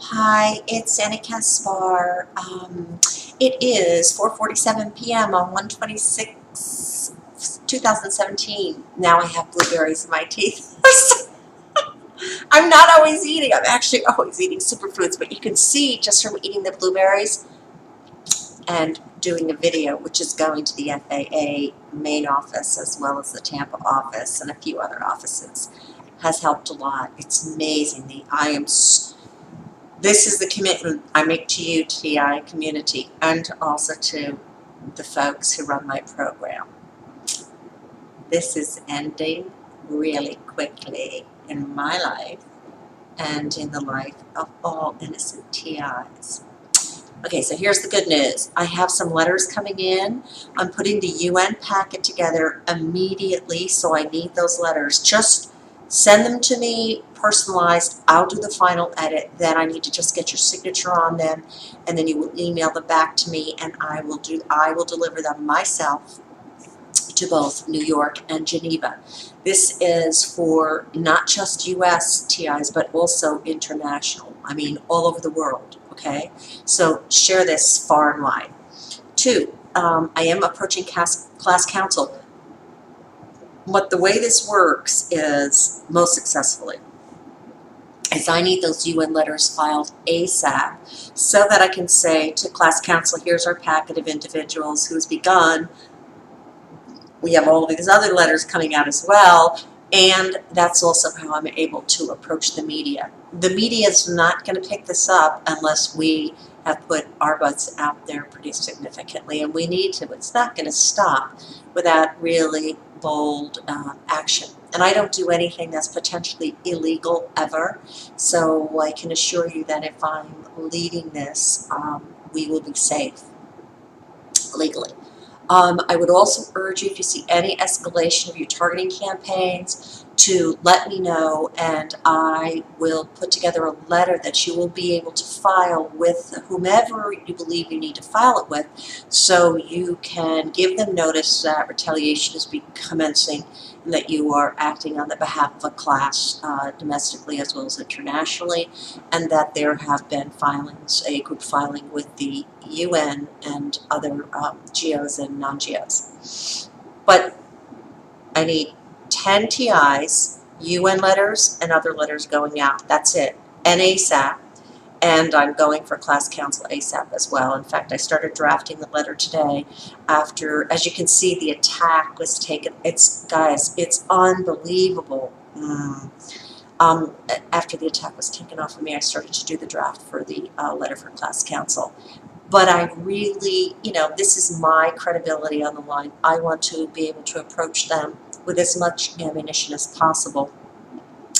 Hi, it's anikaspar. It is 4:47 p.m. on 1/26, 2017. Now I have blueberries in my teeth. I'm not always eating. I'm actually always eating superfoods, but you can see just from eating the blueberries and doing a video, which is going to the FAA main office as well as the Tampa office and a few other offices, has helped a lot. It's amazing. This is the commitment I make to you, to the I community, and also to the folks who run my program. This is ending really quickly in my life and in the life of all innocent TIs. Okay, so here's the good news. I have some letters coming in. I'm putting the UN packet together immediately, so I need those letters. Just send them to me personalized. I'll do the final edit. Then I need to just get your signature on them, and then you will email them back to me, and I will deliver them myself to both New York and Geneva. This is for not just US TIs, but also international. I mean, all over the world, okay? So share this far and wide. 2, I am approaching class council. The way this works is most successfully is I need those UN letters filed ASAP so that I can say to class council, here's our packet of individuals who's begun. We have all these other letters coming out as well, and that's also how I'm able to approach the media. The media is not going to pick this up unless we have put our butts out there pretty significantly, and we need to. It's not going to stop without really bold action. And I don't do anything that's potentially illegal ever, so I can assure you that if I'm leading this, we will be safe legally. I would also urge you, if you see any escalation of your targeting campaigns, to let me know, and I will put together a letter that you will be able to file with whomever you believe you need to file it with, so you can give them notice that retaliation is commencing and that you are acting on the behalf of a class domestically as well as internationally, and that there have been filings, a group filing with the UN and other GOs and non-GOs. But I need 10 TIs, UN letters, and other letters going out. That's it. And ASAP. And I'm going for class council ASAP as well. In fact, I started drafting the letter today after, as you can see, the attack was taken. Guys, it's unbelievable. After the attack was taken off of me, I started to do the draft for the letter for class council. But I really, this is my credibility on the line. I want to be able to approach them with as much ammunition as possible.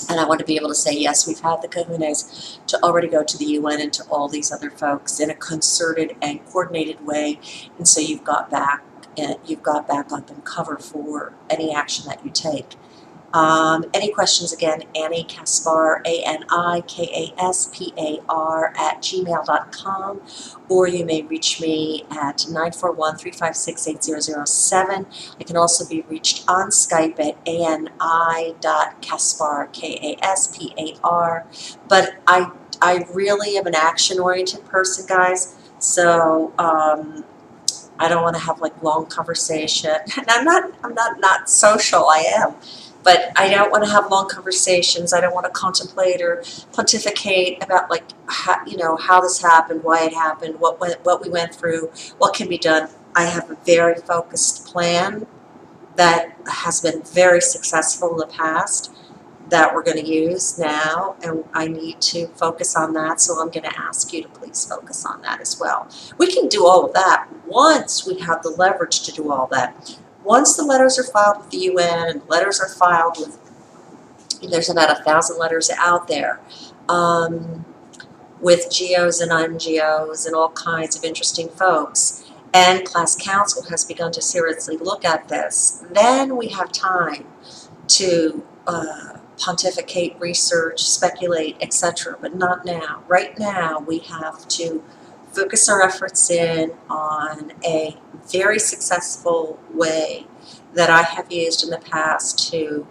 And I want to be able to say, yes, we've had the kahunas to already go to the UN and to all these other folks in a concerted and coordinated way. And so you've got backup and cover for any action that you take. Any questions, again, anikaspar, ANIKASPAR @gmail.com, or you may reach me at 941-356-8007. I can also be reached on Skype at ani.kaspar, KASPAR, but I really am an action-oriented person, guys, so I don't want to have like long conversation, and I'm not social, I am. But I don't want to have long conversations. I don't want to contemplate or pontificate about how this happened, why it happened, what we went through, what can be done. I have a very focused plan that has been very successful in the past that we're going to use now, and I need to focus on that, so I'm going to ask you to please focus on that as well. We can do all of that once we have the leverage to do all that. Once the letters are filed with the UN and letters are filed with, there's about 1,000 letters out there with GOs and NGOs and all kinds of interesting folks, and class council has begun to seriously look at this, then we have time to pontificate, research, speculate, etc., but not now. Right now, we have to focus our efforts in on a very successful way that I have used in the past to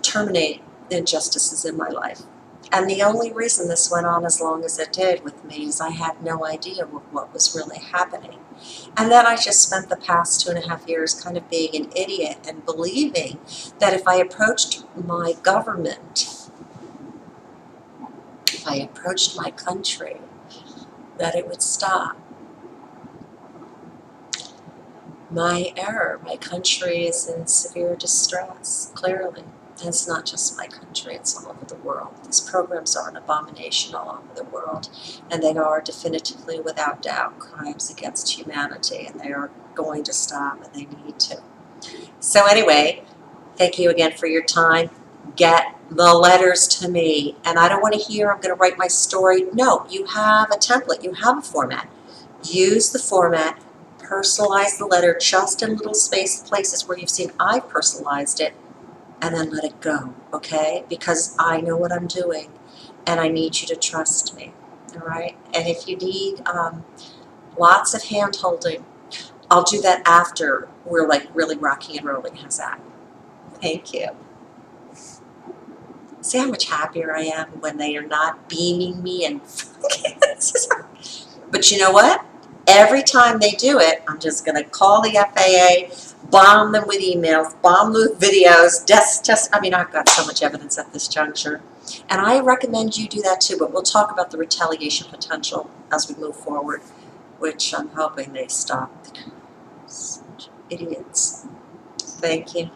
terminate injustices in my life. And the only reason this went on as long as it did with me is I had no idea what was really happening. And then I just spent the past 2.5 years kind of being an idiot and believing that if I approached my government, if I approached my country, that it would stop. My error. My country is in severe distress, clearly. And it's not just my country, it's all over the world. These programs are an abomination all over the world, and they are definitively, without doubt, crimes against humanity, and they are going to stop, and they need to. So anyway, thank you again for your time. Get the letters to me, and I don't want to hear I'm going to write my story. No, you have a template, you have a format. Use the format, personalize the letter just in little places where you've seen I've personalized it, and then let it go, okay? Because I know what I'm doing, and I need you to trust me, all right? And if you need lots of hand-holding, I'll do that after we're like really rocking and rolling. How's that? Thank you. See how much happier I am when they are not beaming me and but you know what? Every time they do it, I'm just going to call the FAA, bomb them with emails, bomb them with videos, I mean, I've got so much evidence at this juncture. And I recommend you do that too, but we'll talk about the retaliation potential as we move forward, which I'm hoping they stop. Such idiots. Thank you.